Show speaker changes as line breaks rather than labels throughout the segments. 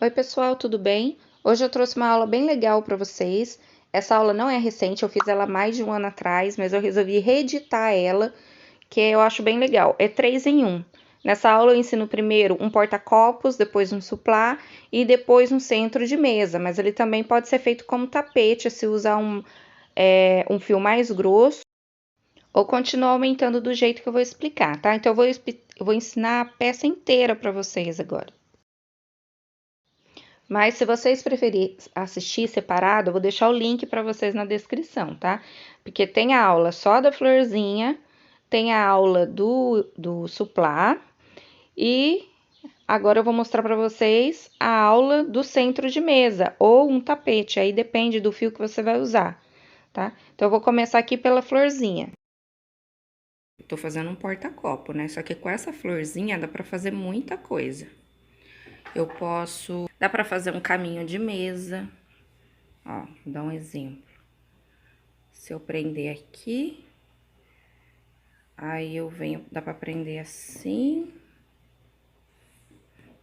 Oi, pessoal, tudo bem? Hoje eu trouxe uma aula bem legal para vocês. Essa aula não é recente, eu fiz ela mais de um ano atrás, mas eu resolvi reeditar ela, que eu acho bem legal. É 3 em 1. Nessa aula eu ensino primeiro um porta-copos, depois um suplá e depois um centro de mesa, mas ele também pode ser feito como tapete, se usar um fio mais grosso, ou continuar aumentando do jeito que eu vou explicar, tá? Então eu vou ensinar a peça inteira para vocês agora. Mas se vocês preferirem assistir separado, eu vou deixar o link para vocês na descrição, tá? Porque tem a aula só da florzinha, tem a aula do suplá e agora eu vou mostrar para vocês a aula do centro de mesa ou um tapete, aí depende do fio que você vai usar, tá? Então eu vou começar aqui pela florzinha. Tô fazendo um porta-copo, né? Só que com essa florzinha dá para fazer muita coisa. Dá para fazer um caminho de mesa. Ó, vou dar um exemplo. Se eu prender aqui, aí eu venho, dá pra prender assim.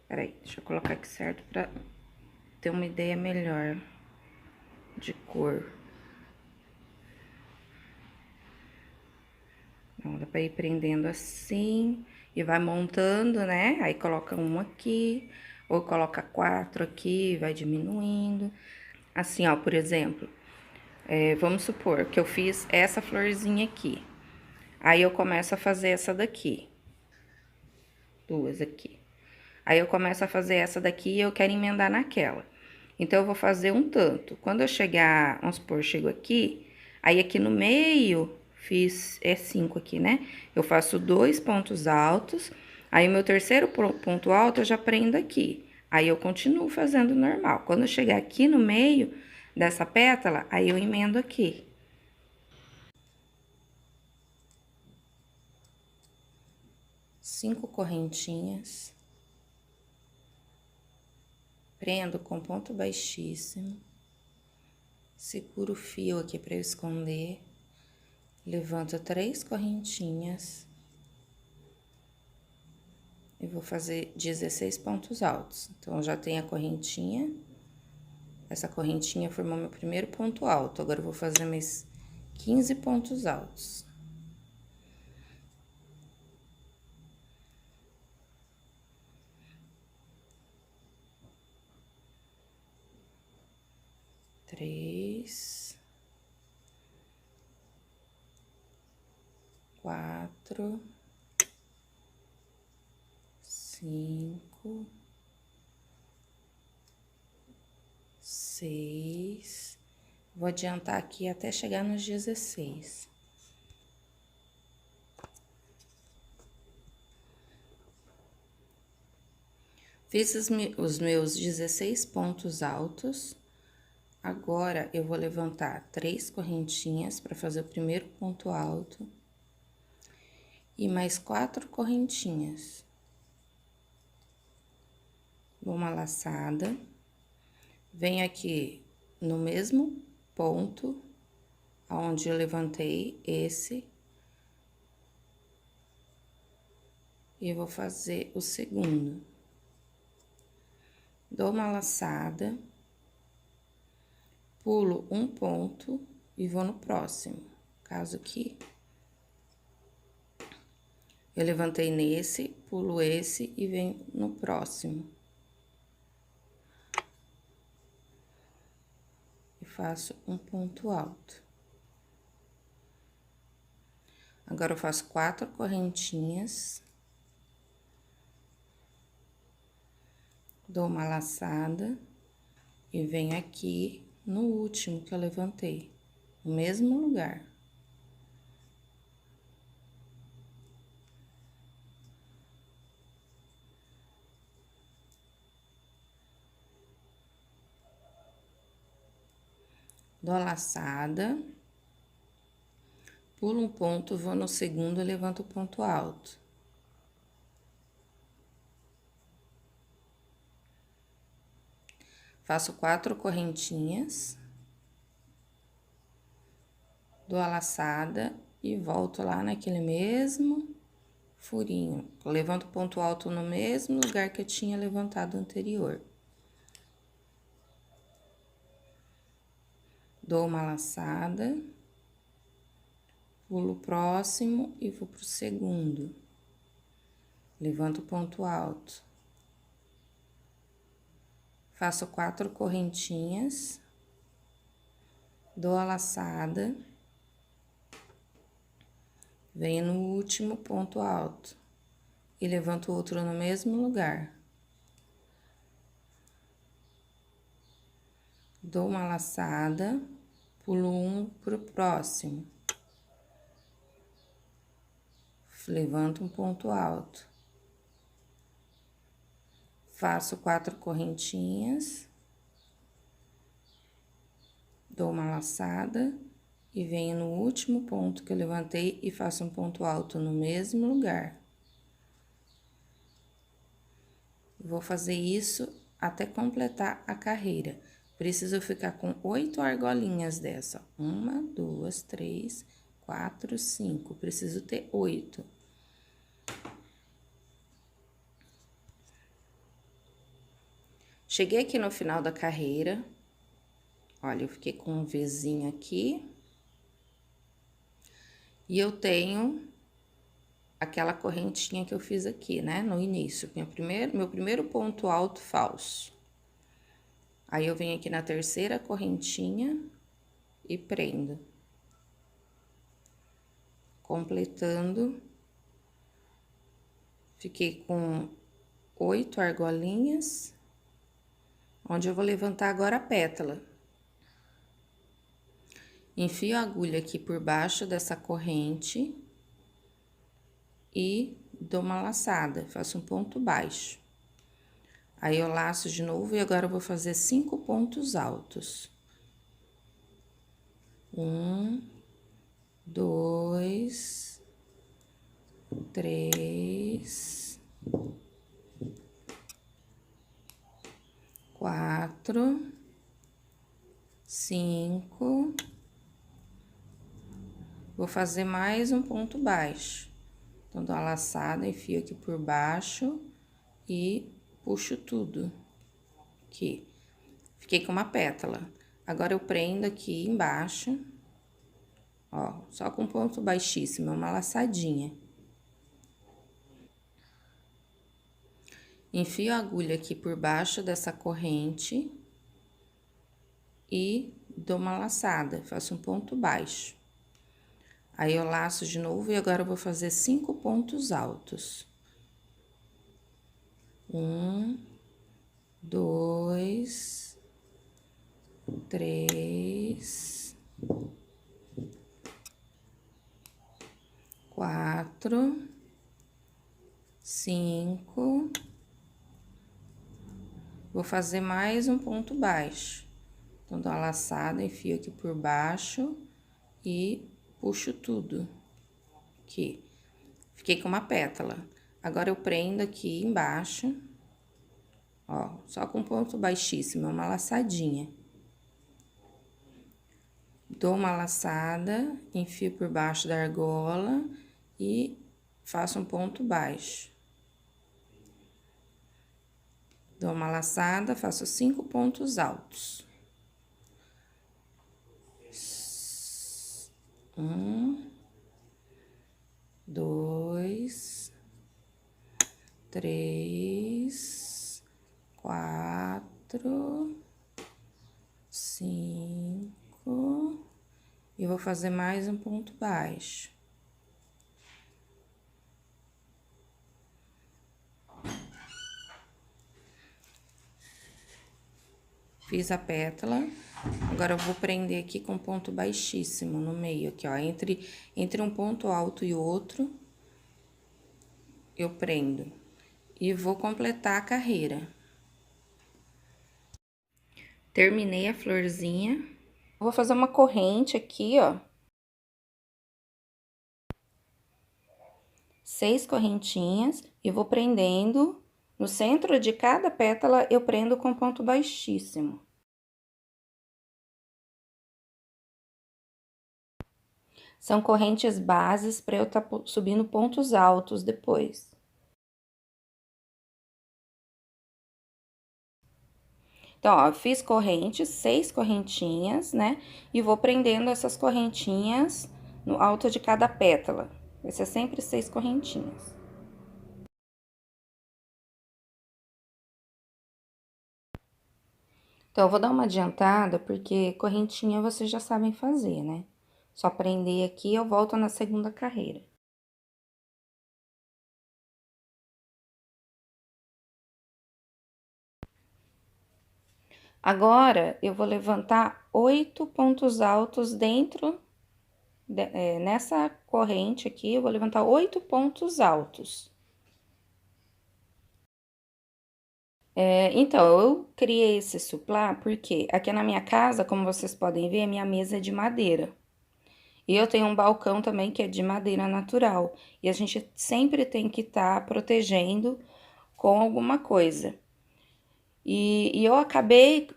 Peraí, deixa eu colocar aqui certo pra ter uma ideia melhor de cor. Então, dá pra ir prendendo assim e vai montando, né? Aí coloca um aqui, ou coloca 4 aqui, vai diminuindo. Assim, ó, por exemplo, vamos supor que eu fiz essa florzinha aqui. Aí eu começo a fazer essa daqui. Duas aqui. Aí eu começo a fazer essa daqui e eu quero emendar naquela. Então, eu vou fazer um tanto. Quando eu chegar, vamos supor, chego aqui, aí aqui no meio, fiz 5 aqui, né? Eu faço 2 pontos altos, aí o meu terceiro ponto alto eu já prendo aqui. Aí eu continuo fazendo normal. Quando eu chegar aqui no meio dessa pétala, aí eu emendo aqui. Cinco correntinhas. Prendo com ponto baixíssimo. Seguro o fio aqui para eu esconder. Levanto 3 correntinhas. E vou fazer 16 pontos altos. Então, já tenho a correntinha. Essa correntinha formou meu primeiro ponto alto. Agora, eu vou fazer mais 15 pontos altos. Três, 4, 5, 6. Vou adiantar aqui até chegar nos 16. Fiz os meus 16 pontos altos. Agora, eu vou levantar 3 correntinhas para fazer o primeiro ponto alto. E mais 4 correntinhas. Dou uma laçada. Venho aqui no mesmo ponto, onde eu levantei esse. E vou fazer o segundo. Dou uma laçada. Pulo um ponto e vou no próximo. Caso aqui, eu levantei nesse, pulo esse e venho no próximo. E faço um ponto alto. Agora, eu faço 4 correntinhas. Dou uma laçada e venho aqui no último que eu levantei, no mesmo lugar. Dou a laçada, pulo um ponto, vou no segundo e levanto o ponto alto. Faço 4 correntinhas, dou a laçada e volto lá naquele mesmo furinho. Levanto o ponto alto no mesmo lugar que eu tinha levantado anterior. dou uma laçada, pulo o próximo e vou pro segundo. Levanto o ponto alto. Faço 4 correntinhas, dou a laçada, venho no último ponto alto e levanto outro no mesmo lugar. Dou uma laçada, pulo um pro próximo. Levanto um ponto alto. Faço 4 correntinhas, dou uma laçada e venho no último ponto que eu levantei e faço um ponto alto no mesmo lugar. Vou fazer isso até completar a carreira. Preciso ficar com 8 argolinhas dessa. 1, 2, 3, 4, 5. Preciso ter 8. Cheguei aqui no final da carreira. Olha, eu fiquei com um Vzinho aqui. E eu tenho aquela correntinha que eu fiz aqui, né? No início, meu primeiro ponto alto falso. Aí, eu venho aqui na terceira correntinha e prendo. Completando. Fiquei com 8 argolinhas. Onde eu vou levantar agora a pétala. Enfio a agulha aqui por baixo dessa corrente e dou uma laçada, faço um ponto baixo. Aí, eu laço de novo e agora eu vou fazer 5 pontos altos. 1, 2, 3, 4, 5. Vou fazer mais um ponto baixo. Então, dou uma laçada, enfio aqui por baixo e puxo tudo. Aqui. Fiquei com uma pétala. Agora, eu prendo aqui embaixo, ó, só com ponto baixíssimo, uma laçadinha. Enfio a agulha aqui por baixo dessa corrente e dou uma laçada, faço um ponto baixo. Aí, eu laço de novo e agora eu vou fazer 5 pontos altos. 1, 2, 3, 4, 5. Vou fazer mais um ponto baixo. Então, dou uma laçada, enfio aqui por baixo e puxo tudo. Aqui. Fiquei com uma pétala. Agora, eu prendo aqui embaixo, ó, só com ponto baixíssimo, uma laçadinha. Dou uma laçada, enfio por baixo da argola e faço um ponto baixo. Dou uma laçada, faço 5 pontos altos. 1, 2, 3, 4, 5. E vou fazer mais um ponto baixo. Fiz a pétala, agora eu vou prender aqui com ponto baixíssimo no meio, aqui, ó, entre um ponto alto e outro, eu prendo. E vou completar a carreira. Terminei a florzinha. Vou fazer uma corrente aqui, ó. 6 correntinhas e vou prendendo. No centro de cada pétala, eu prendo com ponto baixíssimo. São correntes bases para eu tá subindo pontos altos depois. Então, ó, eu fiz correntes, 6 correntinhas, né? E vou prendendo essas correntinhas no alto de cada pétala. Vai ser sempre 6 correntinhas. Então, eu vou dar uma adiantada, porque correntinha vocês já sabem fazer, né? Só prender aqui, eu volto na segunda carreira. Agora, eu vou levantar 8 pontos altos dentro, nessa corrente aqui, eu vou levantar 8 pontos altos. Então, eu criei esse suplá porque aqui na minha casa, como vocês podem ver, a minha mesa é de madeira. E eu tenho um balcão também que é de madeira natural. E a gente sempre tem que estar protegendo com alguma coisa. E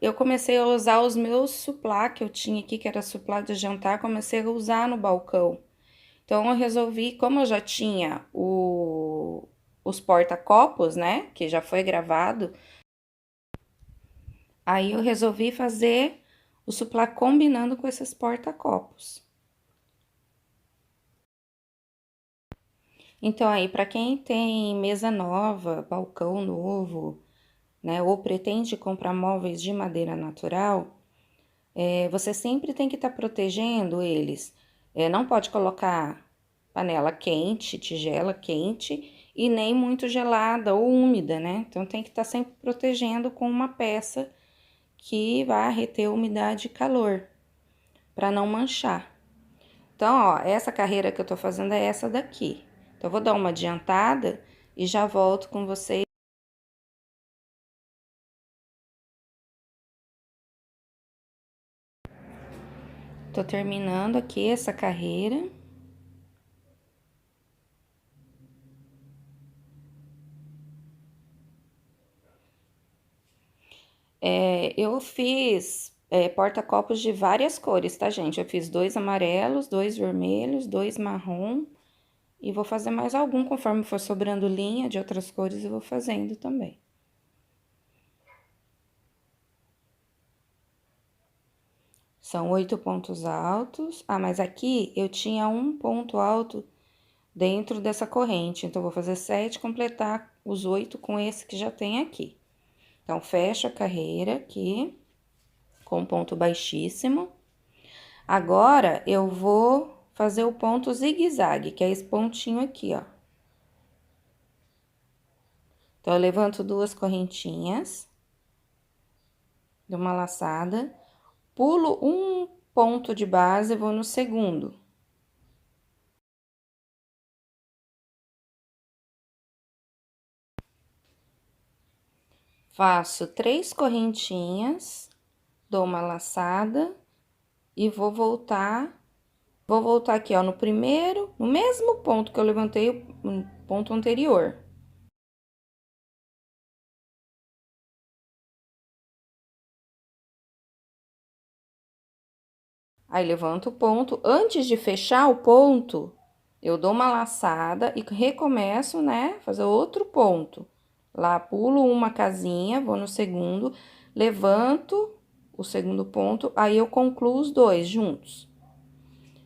eu comecei a usar os meus suplá que eu tinha aqui, que era suplá de jantar, comecei a usar no balcão. Então, eu resolvi, como eu já tinha os porta-copos, né, que já foi gravado, aí eu resolvi fazer o suplá combinando com esses porta-copos. Então, aí, para quem tem mesa nova, balcão novo, né, ou pretende comprar móveis de madeira natural, você sempre tem que estar protegendo eles. Não pode colocar panela quente, tigela quente e nem muito gelada ou úmida, né? Então, tem que estar sempre protegendo com uma peça que vai reter umidade e calor, para não manchar. Então, ó, essa carreira que eu tô fazendo é essa daqui. Então, eu vou dar uma adiantada e já volto com vocês. Tô terminando aqui essa carreira. Eu fiz porta-copos de várias cores, tá, gente? Eu fiz 2 amarelos, 2 vermelhos, 2 marrom. E vou fazer mais algum, conforme for sobrando linha de outras cores, eu vou fazendo também. São 8 pontos altos. Ah, mas aqui eu tinha um ponto alto dentro dessa corrente. Então, eu vou fazer 7, completar os 8 com esse que já tem aqui. Então, fecho a carreira aqui, com ponto baixíssimo. Agora, eu vou fazer o ponto zigue-zague, que é esse pontinho aqui, ó. Então, eu levanto 2 correntinhas, dou uma laçada, pulo um ponto de base e vou no segundo. Faço 3 correntinhas, dou uma laçada e vou voltar aqui, ó, no primeiro, no mesmo ponto que eu levantei o ponto anterior. Aí, levanto o ponto. Antes de fechar o ponto, eu dou uma laçada e recomeço, né, fazer outro ponto. Lá, pulo uma casinha, vou no segundo, levanto o segundo ponto, aí eu concluo os 2 juntos.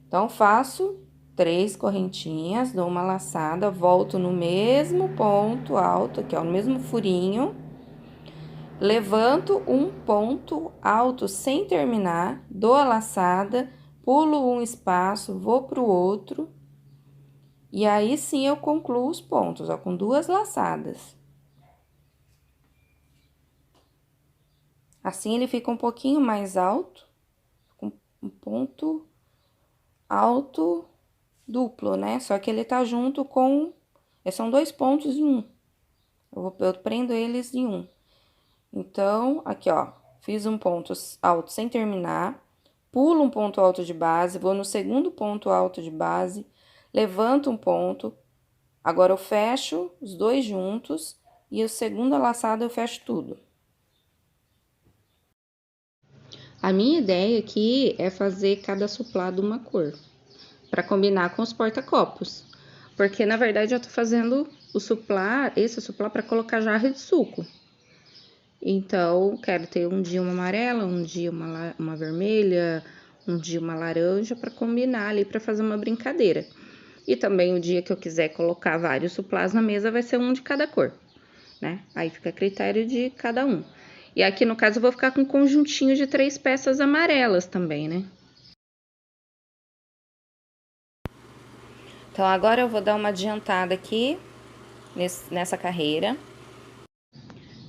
Então, faço 3 correntinhas, dou uma laçada, volto no mesmo ponto alto, aqui, ó, no mesmo furinho. Levanto um ponto alto sem terminar, dou a laçada, pulo um espaço, vou pro outro. E aí, sim, eu concluo os pontos, ó, com 2 laçadas. Assim, ele fica um pouquinho mais alto, com um ponto alto duplo, né? Só que ele tá junto com... São 2 pontos em um. Eu prendo eles em um. Então, aqui, ó, fiz um ponto alto sem terminar, pulo um ponto alto de base, vou no segundo ponto alto de base, levanto um ponto, agora eu fecho os 2 juntos e o segundo laçado eu fecho tudo. A minha ideia aqui é fazer cada suplado uma cor, para combinar com os porta-copos. Porque, na verdade, eu tô fazendo esse suplá para colocar jarra de suco. Então, quero ter um dia uma amarela, um dia uma vermelha, um dia uma laranja para combinar ali para fazer uma brincadeira. E também o dia que eu quiser colocar vários suplás na mesa vai ser um de cada cor, né? Aí fica a critério de cada um. E aqui no caso eu vou ficar com um conjuntinho de 3 peças amarelas também, né? Então agora eu vou dar uma adiantada aqui nessa carreira.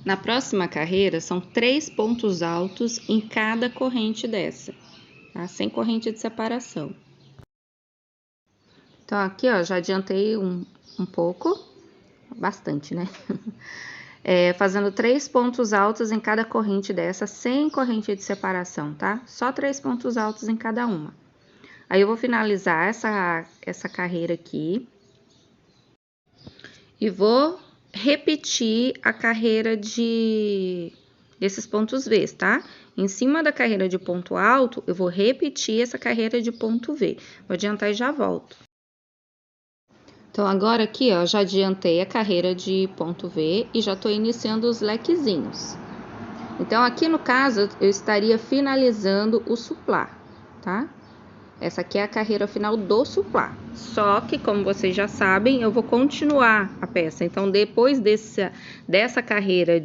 Na próxima carreira são 3 pontos altos em cada corrente dessa, tá? Sem corrente de separação. Então aqui, ó, já adiantei um pouco, bastante, né? Fazendo 3 pontos altos em cada corrente dessa, sem corrente de separação, tá? Só 3 pontos altos em cada uma. Aí eu vou finalizar essa carreira aqui e vou repetir a carreira desses pontos V, tá? Em cima da carreira de ponto alto, eu vou repetir essa carreira de ponto V. Vou adiantar e já volto. Então, agora aqui, ó, já adiantei a carreira de ponto V e já tô iniciando os lequezinhos. Então, aqui no caso, eu estaria finalizando o suplá, tá? Essa aqui é a carreira final do suplá. Só que, como vocês já sabem, eu vou continuar a peça. Então, depois dessa carreira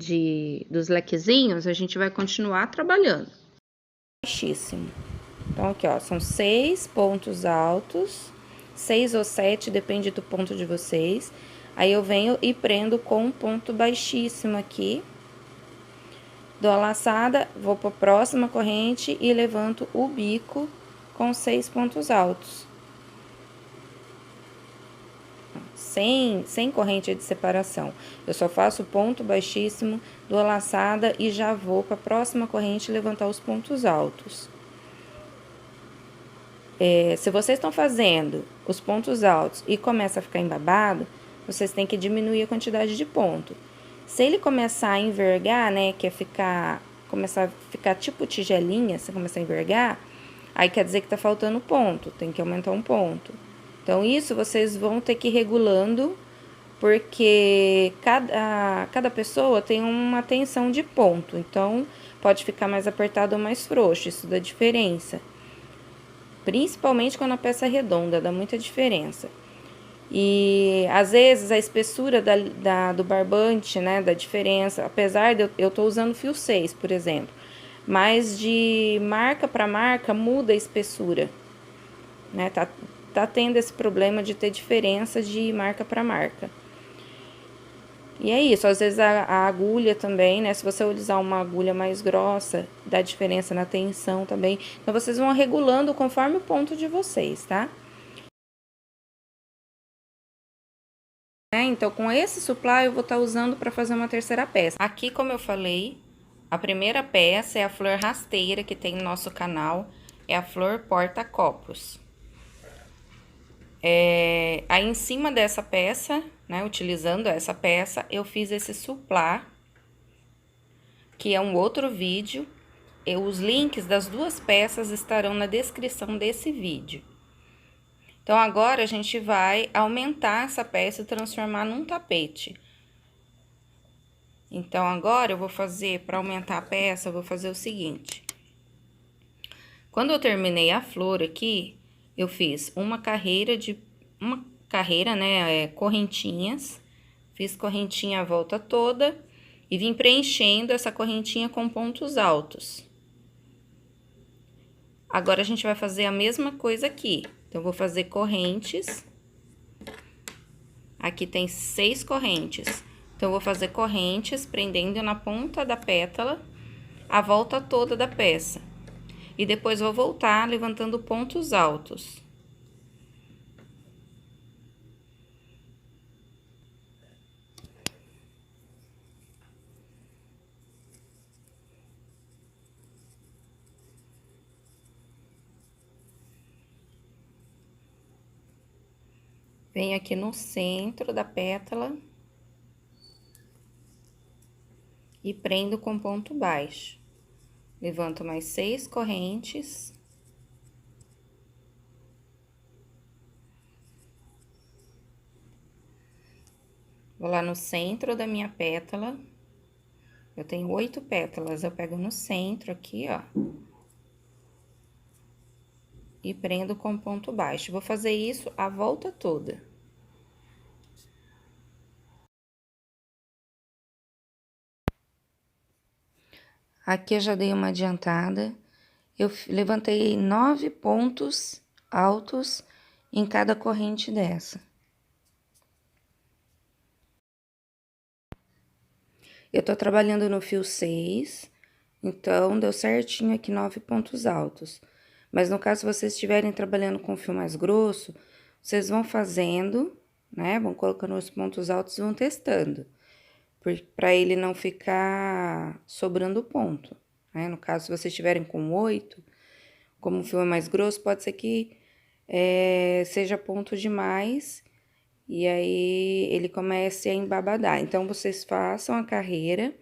dos lequezinhos, a gente vai continuar trabalhando. Baixíssimo. Então, aqui, ó, são 6 pontos altos, 6 ou 7, depende do ponto de vocês. Aí, eu venho e prendo com um ponto baixíssimo aqui. Dou a laçada, vou para a próxima corrente e levanto o bico com 6 pontos altos. Sem corrente de separação. Eu só faço ponto baixíssimo, dou a laçada e já vou para a próxima corrente levantar os pontos altos. Se vocês estão fazendo os pontos altos e começa a ficar embabado, vocês têm que diminuir a quantidade de ponto. Se ele começar a envergar, né, começar a ficar tipo tigelinha, se começar a envergar, aí quer dizer que tá faltando ponto, tem que aumentar um ponto. Então, isso vocês vão ter que ir regulando, porque cada pessoa tem uma tensão de ponto. Então, pode ficar mais apertado ou mais frouxo, isso dá diferença. Principalmente quando a peça é redonda, dá muita diferença. E às vezes a espessura do barbante, né, dá diferença, apesar de eu tô usando fio 6, por exemplo, mas de marca para marca muda a espessura, né, tá tendo esse problema de ter diferença de marca para marca. E é isso, às vezes a agulha também, né, se você utilizar uma agulha mais grossa, dá diferença na tensão também. Então, vocês vão regulando conforme o ponto de vocês, tá? Então, com esse supply eu vou estar usando para fazer uma terceira peça. Aqui, como eu falei, a primeira peça é a flor rasteira que tem no nosso canal, é a flor porta-copos. Aí, em cima dessa peça, né, utilizando essa peça, eu fiz esse supply, que é um outro vídeo. Os links das duas peças estarão na descrição desse vídeo. Então, agora a gente vai aumentar essa peça e transformar num tapete. Então, agora eu vou fazer, para aumentar a peça, eu vou fazer o seguinte. Quando eu terminei a flor aqui, eu fiz uma carreira, né, correntinhas. Fiz correntinha a volta toda e vim preenchendo essa correntinha com pontos altos. Agora, a gente vai fazer a mesma coisa aqui. Então, eu vou fazer correntes. Aqui tem 6 correntes. Então, eu vou fazer correntes prendendo na ponta da pétala a volta toda da peça. E depois vou voltar levantando pontos altos. Venho aqui no centro da pétala e prendo com ponto baixo. Levanto mais 6 correntes. Vou lá no centro da minha pétala Eu tenho 8 pétalas, eu pego no centro aqui, ó. E prendo com ponto baixo. Vou fazer isso a volta toda. Aqui eu já dei uma adiantada. Eu levantei 9 pontos altos em cada corrente dessa. Eu tô trabalhando no fio 6, então deu certinho aqui 9 pontos altos. Mas no caso, se vocês estiverem trabalhando com fio mais grosso, vocês vão fazendo, né? Vão colocando os pontos altos e vão testando. Para ele não ficar sobrando ponto, né? No caso, se vocês estiverem com 8, como o fio é mais grosso, pode ser que seja ponto demais e aí ele comece a embabadar. Então, vocês façam a carreira,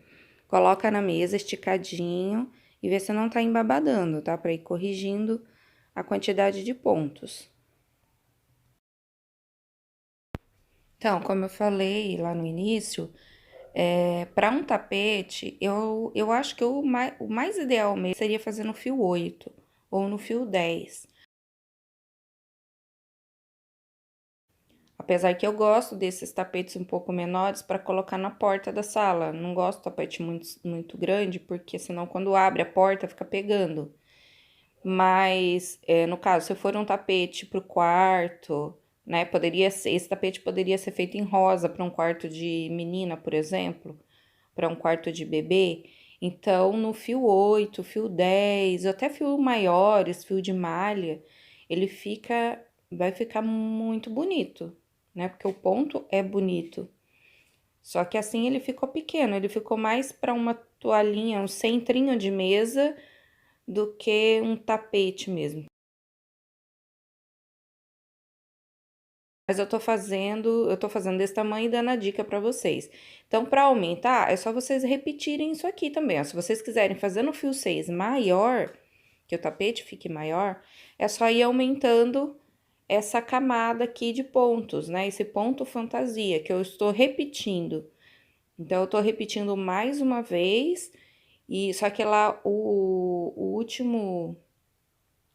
coloca na mesa esticadinho e vê se não tá embabadando, tá? Pra ir corrigindo a quantidade de pontos. Então, como eu falei lá no início, para um tapete, eu acho que o mais ideal mesmo seria fazer no fio 8 ou no fio 10. Apesar que eu gosto desses tapetes um pouco menores para colocar na porta da sala. Não gosto de tapete muito grande, porque senão quando abre a porta fica pegando. Mas, no caso, se for um tapete para o quarto, né? Esse tapete poderia ser feito em rosa para um quarto de menina, por exemplo, para um quarto de bebê. Então, no fio 8, fio 10, até fio maiores, fio de malha, vai ficar muito bonito, né? Porque o ponto é bonito. Só que assim ele ficou pequeno, ele ficou mais para uma toalhinha, um centrinho de mesa do que um tapete mesmo. Mas eu tô fazendo desse tamanho e dando a dica para vocês. Então, para aumentar, é só vocês repetirem isso aqui também, ó. Se vocês quiserem fazer no fio 6 maior, que o tapete fique maior, é só ir aumentando essa camada aqui de pontos, né? Esse ponto fantasia que eu estou repetindo. Então, eu tô repetindo mais uma vez, e só que lá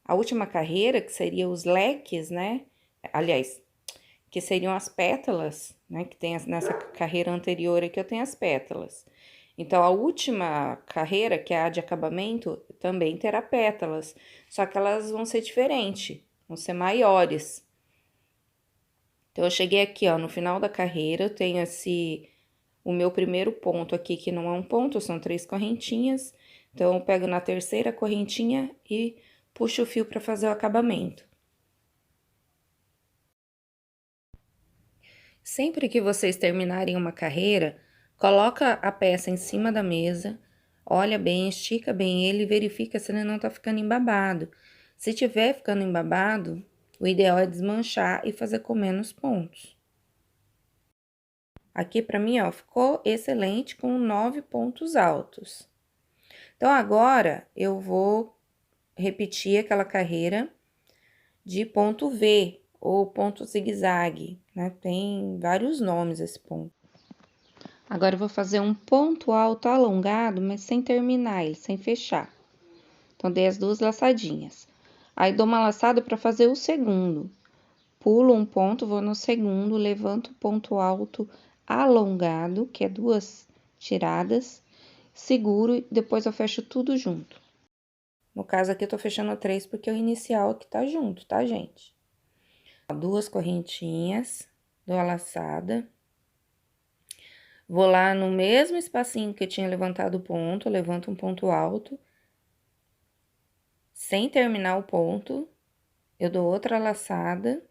a última carreira, que seria os leques, né? Aliás, que seriam as pétalas, né? Que tem nessa carreira anterior aqui, eu tenho as pétalas. Então, a última carreira, que é a de acabamento, também terá pétalas, só que elas vão ser diferentes, vão ser maiores. Então, eu cheguei aqui, ó, no final da carreira, eu tenho o meu primeiro ponto aqui, que não é um ponto, são 3 correntinhas. Então, eu pego na terceira correntinha e puxo o fio para fazer o acabamento. Sempre que vocês terminarem uma carreira, coloca a peça em cima da mesa, olha bem, estica bem ele e verifica se ele não tá ficando embabado. Se tiver ficando embabado, o ideal é desmanchar e fazer com menos pontos. Aqui pra mim, ó, ficou excelente com 9 pontos altos. Então, agora, eu vou repetir aquela carreira de ponto V ou ponto zigue-zague, né? Tem vários nomes esse ponto. Agora, eu vou fazer um ponto alto alongado, mas sem terminar ele, sem fechar. Então, dei as 2 laçadinhas. Aí, dou uma laçada para fazer o segundo. Pulo um ponto, vou no segundo, levanto o ponto alto alongado, que é 2 tiradas, seguro e depois eu fecho tudo junto. No caso aqui, eu tô fechando 3 porque é o inicial aqui tá junto, tá, gente? 2 correntinhas, dou a laçada. Vou lá no mesmo espacinho que eu tinha levantado o ponto, levanto um ponto alto. Sem terminar o ponto, eu dou outra laçada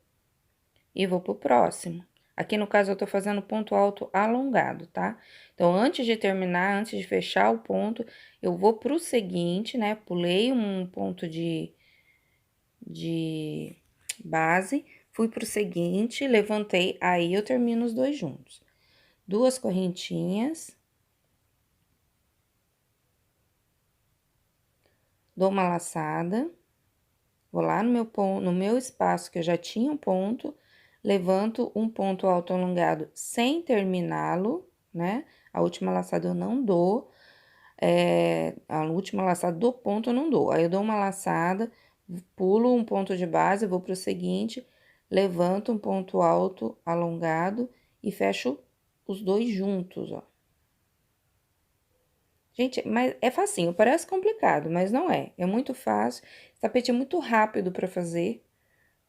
e vou pro próximo. Aqui, no caso, eu tô fazendo ponto alto alongado, tá? Então, antes de terminar, antes de fechar o ponto, eu vou pro seguinte, né? Pulei um ponto de base, fui pro seguinte, levantei, aí eu termino os 2 juntos. 2 correntinhas. Dou uma laçada, vou lá no meu espaço, que eu já tinha um ponto, levanto um ponto alto alongado sem terminá-lo, né? A última laçada eu não dou, a última laçada do ponto eu não dou. Aí eu dou uma laçada, pulo um ponto de base, vou pro seguinte, levanto um ponto alto alongado e fecho os dois juntos, ó. Gente, mas é facinho, parece complicado, mas não é. É muito fácil. Esse tapete é muito rápido para fazer.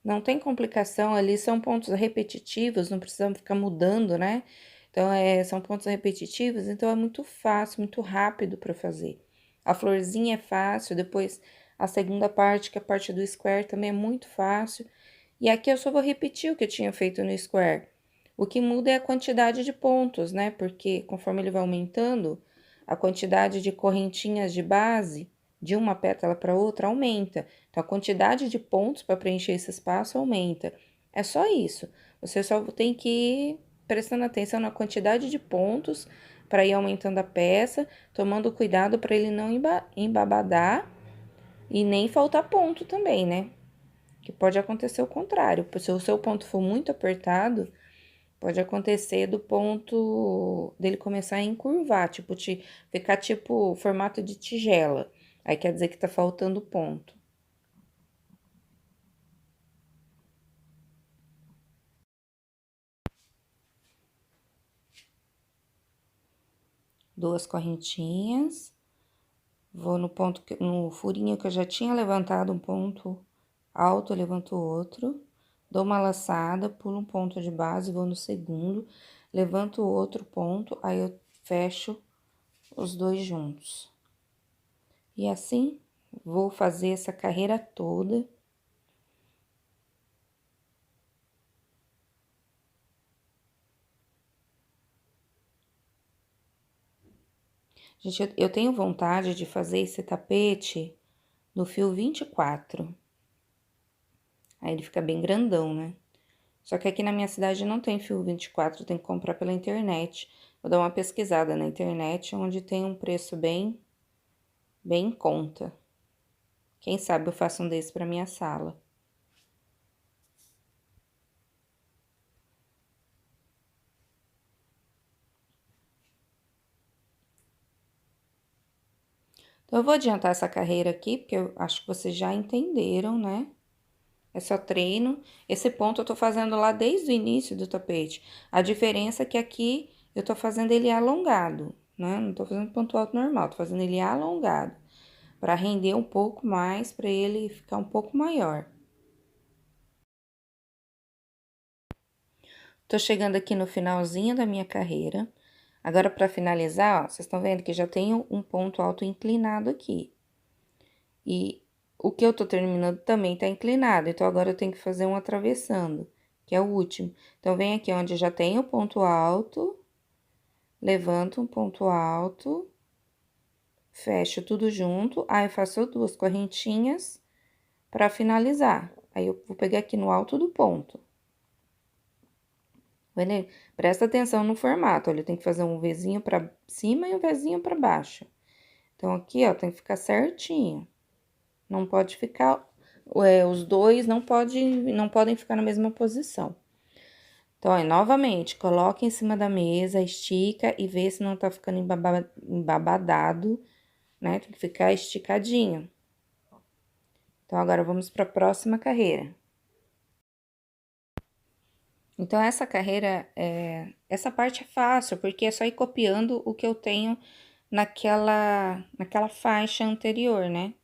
Não tem complicação ali, são pontos repetitivos, não precisamos ficar mudando, né? Então, são pontos repetitivos, então é muito fácil, muito rápido para fazer. A florzinha é fácil, depois a segunda parte, que é a parte do square, também é muito fácil. E aqui eu só vou repetir o que eu tinha feito no square. O que muda é a quantidade de pontos, né? Porque conforme ele vai aumentando, a quantidade de correntinhas de base de uma pétala para outra aumenta. Então, a quantidade de pontos para preencher esse espaço aumenta. É só isso. Você só tem que ir prestando atenção na quantidade de pontos para ir aumentando a peça, tomando cuidado para ele não embabadar e nem faltar ponto também, né? Que pode acontecer o contrário. Se o seu ponto for muito apertado, pode acontecer do ponto dele começar a encurvar, tipo, ficar tipo formato de tigela. Aí quer dizer que tá faltando ponto. Duas correntinhas, vou no ponto, no furinho que eu já tinha levantado um ponto alto, eu levanto outro, dou uma laçada, pulo um ponto de base, vou no segundo, levanto outro ponto, aí eu fecho os dois juntos. E assim, vou fazer essa carreira toda. Gente, eu tenho vontade de fazer esse tapete no fio 24. Aí ele fica bem grandão, né? Só que aqui na minha cidade não tem fio 24, tem que comprar pela internet. Vou dar uma pesquisada na internet, onde tem um preço bem em conta. Quem sabe eu faço um desse pra minha sala. Então, eu vou adiantar essa carreira aqui, porque eu acho que vocês já entenderam, né? É só treino. Esse ponto eu tô fazendo lá desde o início do tapete. A diferença é que aqui eu tô fazendo ele alongado, né? Não tô fazendo ponto alto normal, tô fazendo ele alongado. Pra render um pouco mais, pra ele ficar um pouco maior. Tô chegando aqui no finalzinho da minha carreira. Agora, pra finalizar, ó, vocês estão vendo que já tenho um ponto alto inclinado aqui. E o que eu tô terminando também tá inclinado, então agora eu tenho que fazer um atravessando, que é o último. Então, vem aqui onde já tem o ponto alto, levanto um ponto alto, fecho tudo junto, aí eu faço duas correntinhas pra finalizar. Aí, eu vou pegar aqui no alto do ponto. Beleza? Presta atenção no formato, olha, tem que fazer um Vzinho pra cima e um Vzinho pra baixo. Então, aqui, ó, tem que ficar certinho. Não pode ficar, os dois não podem ficar na mesma posição. Então, ó, novamente, coloca em cima da mesa, estica e vê se não tá ficando embabadado, né? Tem que ficar esticadinho. Então, agora vamos para a próxima carreira. Então, essa carreira, essa parte é fácil, porque é só ir copiando o que eu tenho naquela faixa anterior, né?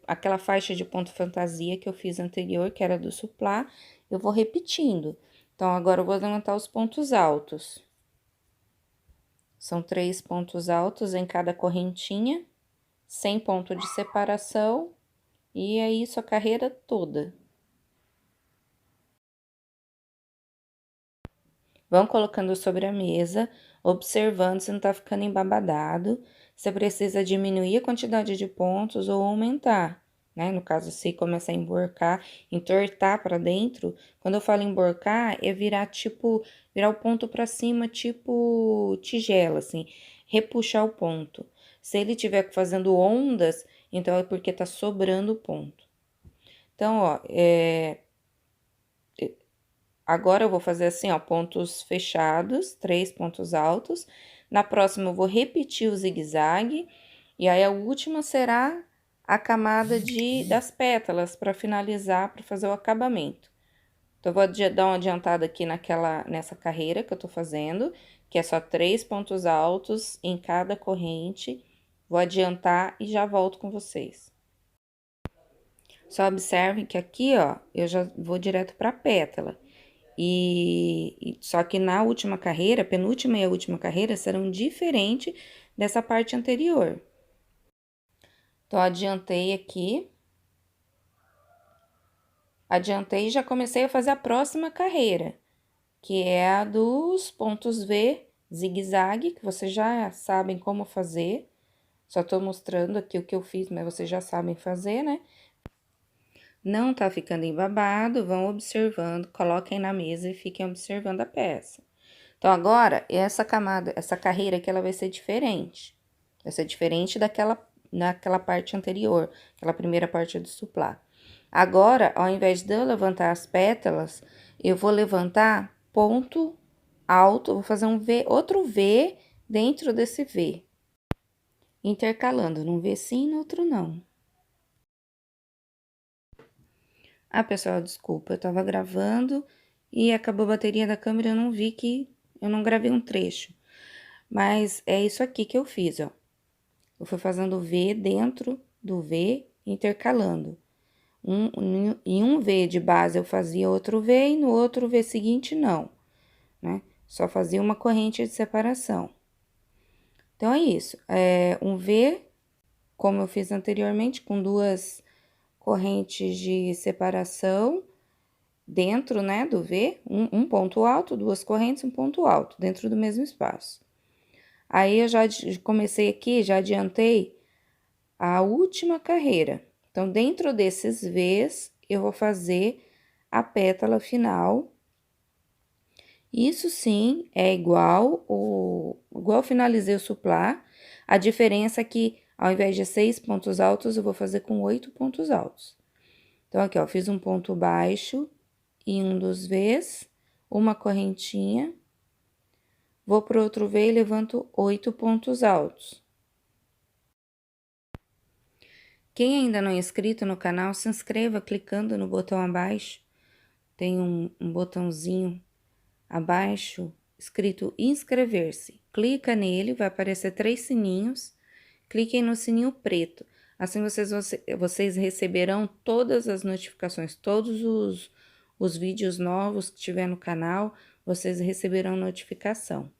Aquela faixa de ponto fantasia que eu fiz anterior, que era do suplá, eu vou repetindo. Então, agora eu vou levantar os pontos altos. São 3 pontos altos em cada correntinha, sem ponto de separação, e é isso a carreira toda. Vão colocando sobre a mesa, observando se não tá ficando embabadado, se precisa diminuir a quantidade de pontos ou aumentar, né? No caso, se começar a emborcar, entortar para dentro, quando eu falo emborcar, é virar o ponto para cima, tipo tigela, assim, repuxar o ponto. Se ele tiver fazendo ondas, então é porque tá sobrando o ponto. Então, ó, agora eu vou fazer assim, ó, pontos fechados, 3 pontos altos, Na próxima eu vou repetir o zigue-zague, e aí a última será a camada das pétalas para finalizar, para fazer o acabamento. Então, eu vou dar uma adiantada aqui nessa carreira que eu tô fazendo, que é só 3 pontos altos em cada corrente. Vou adiantar e já volto com vocês. Só observem que aqui, ó, eu já vou direto pra pétala. Só que na última carreira, penúltima e a última carreira serão diferentes dessa parte anterior. Então, adiantei aqui. Adiantei e já comecei a fazer a próxima carreira, que é a dos pontos V zigue-zague, que vocês já sabem como fazer. Só tô mostrando aqui o que eu fiz, mas vocês já sabem fazer, né? Não tá ficando embabado, vão observando, coloquem na mesa e fiquem observando a peça. Então, agora, essa camada, essa carreira aqui, ela vai ser diferente. Vai ser diferente daquela parte anterior, aquela primeira parte do suplá. Agora, ao invés de eu levantar as pétalas, eu vou levantar ponto alto, vou fazer um V, outro V dentro desse V. Intercalando, num V sim, no outro não. Ah, pessoal, desculpa, eu tava gravando e acabou a bateria da câmera, eu não vi que eu não gravei um trecho. Mas é isso aqui que eu fiz, ó. Eu fui fazendo V dentro do V, intercalando. Em um V de base eu fazia outro V e no outro V seguinte não, né? Só fazia uma corrente de separação. Então, é isso. É um V, como eu fiz anteriormente, com duas correntes de separação dentro, né, do V, um ponto alto, duas correntes, um ponto alto, dentro do mesmo espaço. Aí, eu já comecei aqui, já adiantei a última carreira. Então, dentro desses Vs, eu vou fazer a pétala final. Isso sim é igual finalizei o suplá. A diferença é que, ao invés de 6 pontos altos, eu vou fazer com 8 pontos altos. Então, aqui, ó, fiz um ponto baixo em um dos Vs, uma correntinha, vou pro outro V e levanto 8 pontos altos. Quem ainda não é inscrito no canal, se inscreva clicando no botão abaixo. Tem um botãozinho abaixo escrito inscrever-se. Clica nele, vai aparecer 3 sininhos. Cliquem no sininho preto. Assim vocês receberão todas as notificações, todos os vídeos novos que tiver no canal, vocês receberão notificação,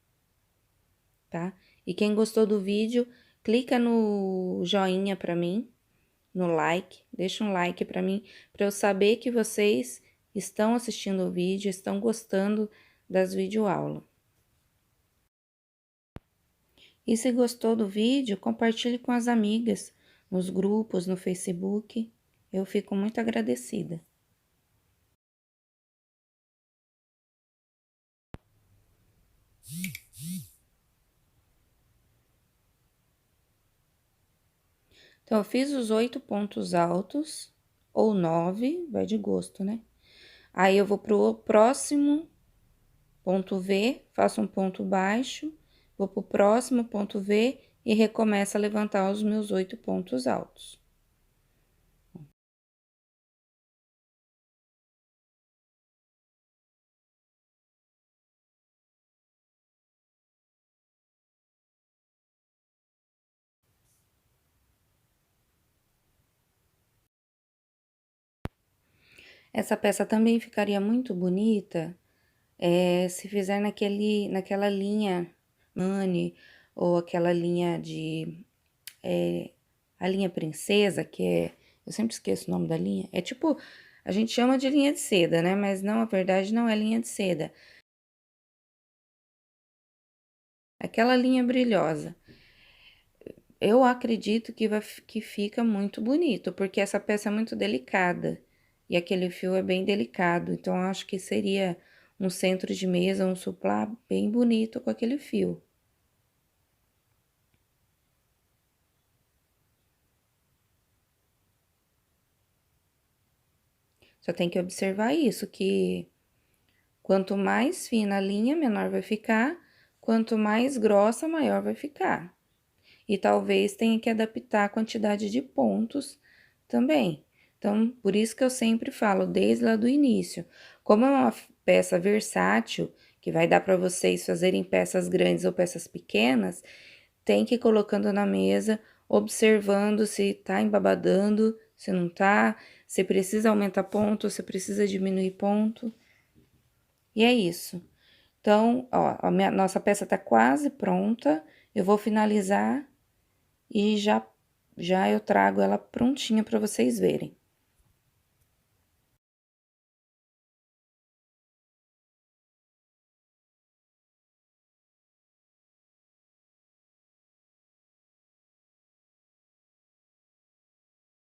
tá? E quem gostou do vídeo, clica no joinha pra mim, no like, deixa um like pra mim, pra eu saber que vocês estão assistindo o vídeo, estão gostando das videoaulas. E se gostou do vídeo, compartilhe com as amigas, nos grupos, no Facebook. Eu fico muito agradecida. Então, eu fiz os 8 pontos altos, ou 9, vai de gosto, né? Aí, eu vou pro próximo ponto V, faço um ponto baixo, vou pro próximo ponto V e recomeço a levantar os meus 8 pontos altos. Essa peça também ficaria muito bonita, se fizer naquela linha Mani, ou aquela linha a linha princesa, eu sempre esqueço o nome da linha, é tipo, a gente chama de linha de seda, né, mas não, a verdade não é linha de seda. Aquela linha brilhosa. Eu acredito que fica muito bonito, porque essa peça é muito delicada, e aquele fio é bem delicado, então eu acho que seria um centro de mesa, um suplá bem bonito com aquele fio. Só tem que observar isso, que quanto mais fina a linha, menor vai ficar, quanto mais grossa, maior vai ficar. E talvez tenha que adaptar a quantidade de pontos também. Então, por isso que eu sempre falo desde lá do início. Como é uma peça versátil, que vai dar para vocês fazerem peças grandes ou peças pequenas, tem que ir colocando na mesa, observando se tá embabadando, se não tá, se precisa aumentar ponto, se precisa diminuir ponto. E é isso. Então, ó, nossa peça tá quase pronta. Eu vou finalizar e já eu trago ela prontinha para vocês verem.